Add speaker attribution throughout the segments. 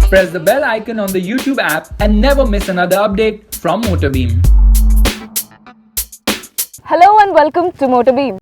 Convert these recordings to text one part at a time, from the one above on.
Speaker 1: Press the bell icon on the YouTube app and never miss another update from Motorbeam.
Speaker 2: Hello and welcome to Motorbeam.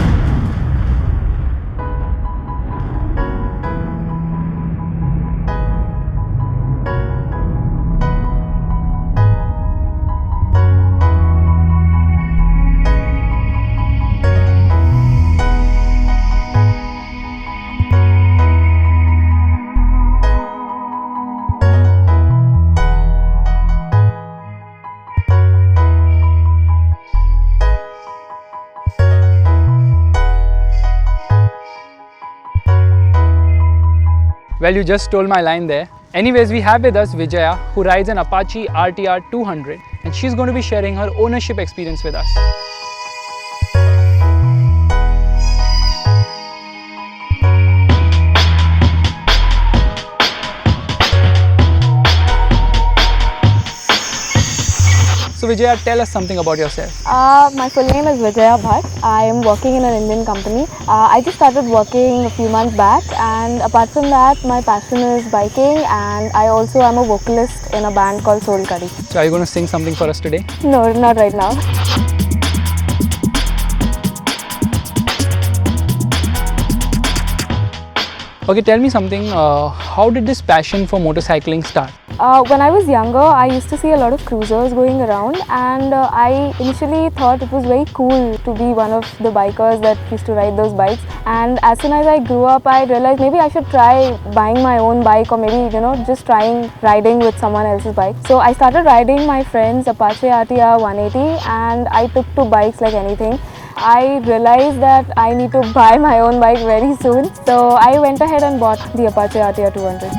Speaker 3: Well, you just stole my line there. Anyways, we have with us Vijaya, who rides an Apache RTR 200, and she's going to be sharing her ownership experience with us. So Vijaya, tell us something about yourself.
Speaker 2: My full name is Vijaya Bhatt. I am working in an Indian company. I just started working a few months back, and apart from that, my passion is biking, and I also am a vocalist in a band called Soul Curry.
Speaker 3: So are you going to sing something for us today?
Speaker 2: No, not right now.
Speaker 3: Okay, tell me something. How did this passion for motorcycling start?
Speaker 2: When I was younger, I used to see a lot of cruisers going around, and I initially thought it was very cool to be one of the bikers that used to ride those bikes. And as soon as I grew up, I realized maybe I should try buying my own bike, or maybe just trying riding with someone else's bike. So I started riding my friend's Apache RTR 180, and I took to bikes like anything. I realized that I need to buy my own bike very soon, so I went ahead and bought the Apache RTR 200.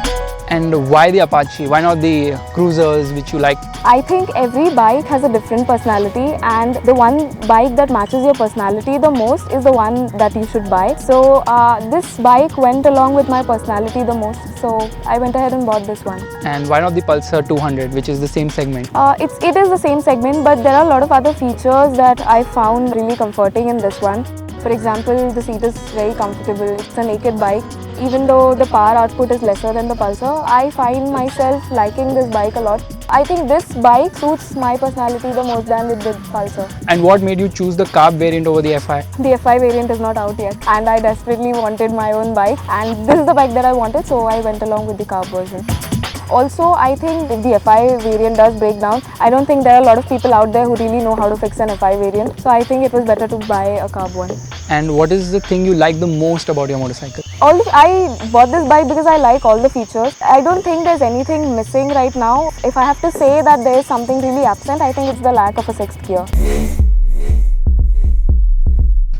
Speaker 3: And why the Apache? Why not the cruisers which you like?
Speaker 2: I think every bike has a different personality, and the one bike that matches your personality the most is the one that you should buy. So this bike went along with my personality the most, so I went ahead and bought this one.
Speaker 3: And why not the Pulsar 200, which is the same segment?
Speaker 2: It is the same segment, but there are a lot of other features that I found really comforting in this one. For example, the seat is very comfortable. It's a naked bike. Even though the power output is lesser than the Pulsar, I find myself liking this bike a lot. I think this bike suits my personality the most than the Pulsar.
Speaker 3: And what made you choose the carb variant over the FI?
Speaker 2: The FI variant is not out yet, and I desperately wanted my own bike, and this is the bike that I wanted, so I went along with the carb version. Also, I think if the FI variant does break down, I don't think there are a lot of people out there who really know how to fix an FI variant. So I think it was better to buy a carb one.
Speaker 3: And what is the thing you like the most about your motorcycle?
Speaker 2: I bought this bike because I like all the features. I don't think there's anything missing right now. If I have to say that there is something really absent, I think it's the lack of a sixth gear.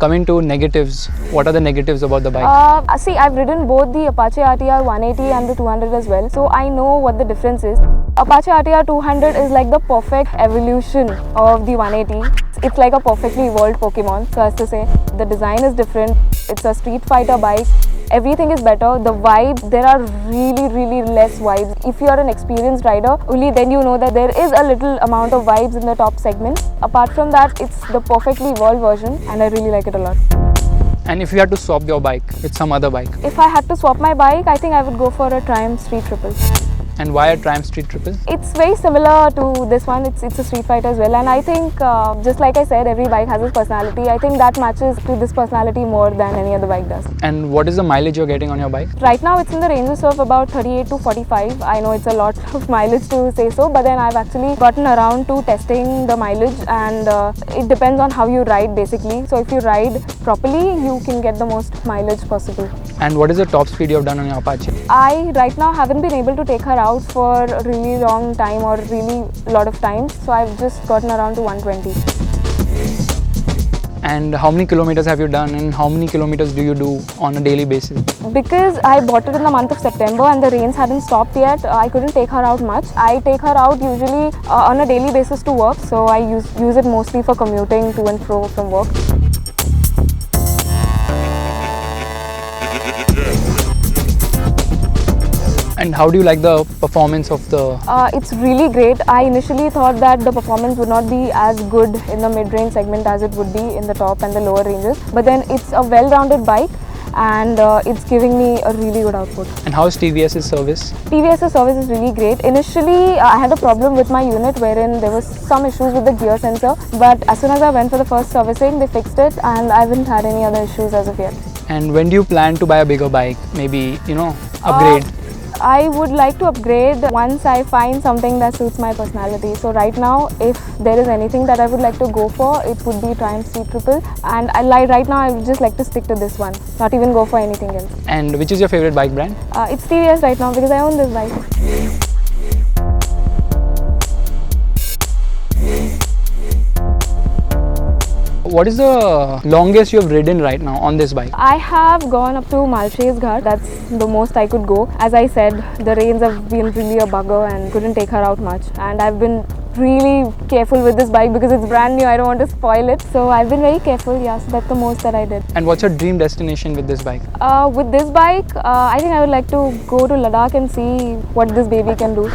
Speaker 3: Coming to negatives, what are the negatives about the bike?
Speaker 2: See, I've ridden both the Apache RTR 180 and the 200 as well, so I know what the difference is. Apache RTR 200 is like the perfect evolution of the 180. It's like a perfectly evolved Pokemon, so as to say. The design is different, it's a street fighter bike. Everything is better. The vibes, there are really less vibes. If you are an experienced rider, only then you know that there is a little amount of vibes in the top segment. Apart from that, it's the perfectly evolved version, and I really like it a lot.
Speaker 3: And if you had to swap your bike with some other bike?
Speaker 2: If I had to swap my bike, I think I would go for a Triumph Street Triple.
Speaker 3: And why a Triumph Street Triple?
Speaker 2: It's very similar to this one. It's a street fighter as well, and I think just like I said, every bike has its personality. I think that matches to this personality more than any other bike does.
Speaker 3: And what is the mileage you're getting on your bike?
Speaker 2: Right now it's in the ranges of about 38 to 45. I know it's a lot of mileage to say so, but then I've actually gotten around to testing the mileage, and it depends on how you ride basically. So if you ride properly, you can get the most mileage possible.
Speaker 3: And what is the top speed you have done on your Apache?
Speaker 2: I right now haven't been able to take her out for a really long time or really lot of times, so I've just gotten around to 120.
Speaker 3: And how many kilometers have you done, and how many kilometers do you do on a daily basis?
Speaker 2: Because I bought it in the month of September and the rains hadn't stopped yet, I couldn't take her out much. I take her out usually on a daily basis to work, so I use it mostly for commuting to and fro from work.
Speaker 3: And how do you like the performance of the...
Speaker 2: It's really great. I initially thought that the performance would not be as good in the mid-range segment as it would be in the top and the lower ranges. But then it's a well-rounded bike. and it's giving me a really good output.
Speaker 3: And how's TVS's service?
Speaker 2: TVS's service is really great. Initially, I had a problem with my unit wherein there was some issues with the gear sensor, but as soon as I went for the first servicing, they fixed it and I haven't had any other issues as of yet.
Speaker 3: And when do you plan to buy a bigger bike? Maybe, upgrade?
Speaker 2: I would like to upgrade once I find something that suits my personality. So right now, if there is anything that I would like to go for, it would be Triumph Street Triple. And right now, I would just like to stick to this one, not even go for anything else.
Speaker 3: And which is your favorite bike brand?
Speaker 2: It's TVS right now because I own this bike.
Speaker 3: What is the longest you have ridden right now on this bike?
Speaker 2: I have gone up to Malshes Ghat. That's the most I could go. As I said, the rains have been really a bugger and couldn't take her out much. And I've been really careful with this bike because it's brand new. I don't want to spoil it. So I've been very careful. Yes, that's the most that I did.
Speaker 3: And what's your dream destination with this bike?
Speaker 2: With this bike, I think I would like to go to Ladakh and see what this baby can do.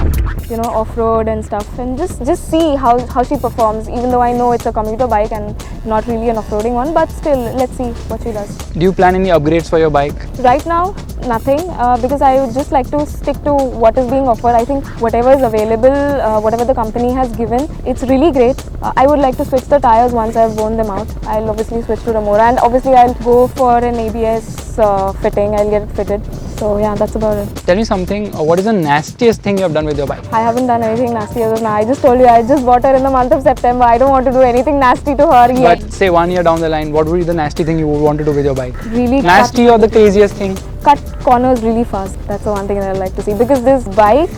Speaker 2: Off-road and stuff, and just see how she performs, even though I know it's a commuter bike and not really an off-roading one, but still, let's see what she does.
Speaker 3: Do you plan any upgrades for your bike?
Speaker 2: Right now, nothing, because I would just like to stick to what is being offered. I think whatever is available, whatever the company has given, it's really great. I would like to switch the tires once I've worn them out. I'll obviously switch to Remora, and obviously I'll go for an ABS fitting. I'll get it fitted. So yeah, that's about it.
Speaker 3: Tell me something, what is the nastiest thing you have done with your bike?
Speaker 2: I haven't done anything nasty as of now. I just told you, I just bought her in the month of September. I don't want to do anything nasty to her yet.
Speaker 3: But say 1 year down the line, what would be the nasty thing you would want to do with your bike?
Speaker 2: Really
Speaker 3: nasty or the craziest thing?
Speaker 2: Cut corners really fast. That's the one thing that I like to see, because this bike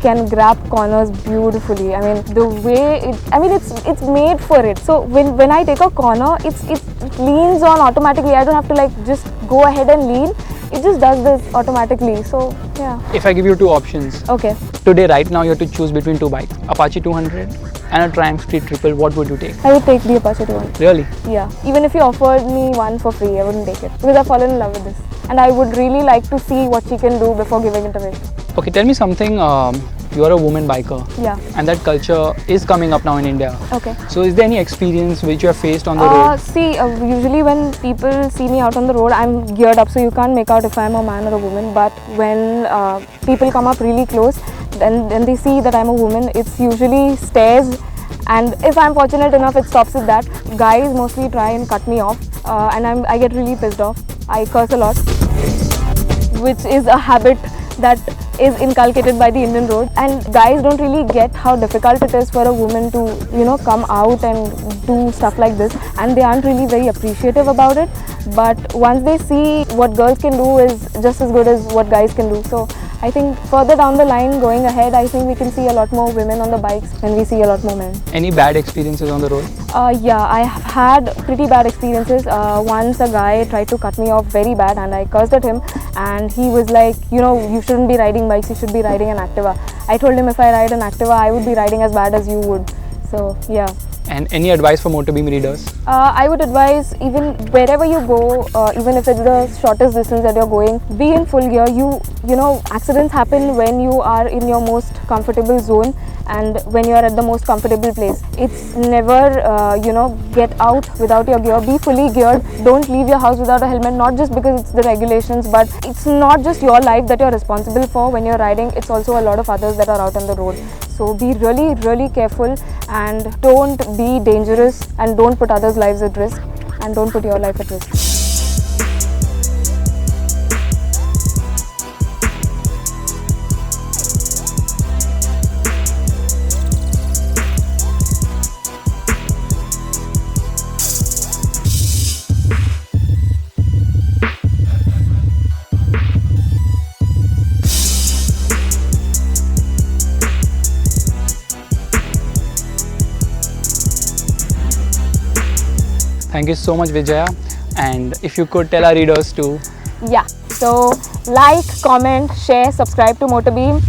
Speaker 2: can grab corners beautifully. I mean, the way it's made for it. So when I take a corner, it leans on automatically. I don't have to just go ahead and lean. It just does this automatically. So yeah.
Speaker 3: If I give you two options.
Speaker 2: Okay.
Speaker 3: Today, right now, you have to choose between two bikes, Apache 200 and a Triumph Street Triple. What would you take?
Speaker 2: I would take the Apache 200.
Speaker 3: Really?
Speaker 2: Yeah. Even if you offered me one for free, I wouldn't take it because I've fallen in love with this. And I would really like to see what she can do before giving it away.
Speaker 3: Okay, tell me something. You are a woman biker.
Speaker 2: Yeah.
Speaker 3: And that culture is coming up now in India.
Speaker 2: Okay.
Speaker 3: So is there any experience which you have faced on the road?
Speaker 2: See, usually when people see me out on the road, I'm geared up, so you can't make out if I'm a man or a woman. But when people come up really close, then they see that I'm a woman, it's usually stares. And if I'm fortunate enough, it stops at that. Guys mostly try and cut me off, and I get really pissed off. I curse a lot, which is a habit that is inculcated by the Indian road, and guys don't really get how difficult it is for a woman to come out and do stuff like this, and they aren't really very appreciative about it. But once they see what girls can do is just as good as what guys can do. So I think further down the line, going ahead, I think we can see a lot more women on the bikes and we see a lot more men.
Speaker 3: Any bad experiences on the road?
Speaker 2: Yeah, I have had pretty bad experiences. Once a guy tried to cut me off very bad and I cursed at him, and he was like, you shouldn't be riding bikes, you should be riding an Activa. I told him if I ride an Activa, I would be riding as bad as you would. So yeah.
Speaker 3: And any advice for Motorbeam readers?
Speaker 2: I would advise, even wherever you go, even if it's the shortest distance that you're going, be in full gear. Accidents happen when you are in your most comfortable zone and when you are at the most comfortable place. It's never, get out without your gear. Be fully geared. Don't leave your house without a helmet, not just because it's the regulations, but it's not just your life that you're responsible for when you're riding. It's also a lot of others that are out on the road. So be really, really careful and don't be dangerous and don't put others' lives at risk and don't put your life at risk.
Speaker 3: Thank you so much, Vijaya. And if you could tell our readers to...
Speaker 2: Yeah, so like, comment, share, subscribe to Motorbeam.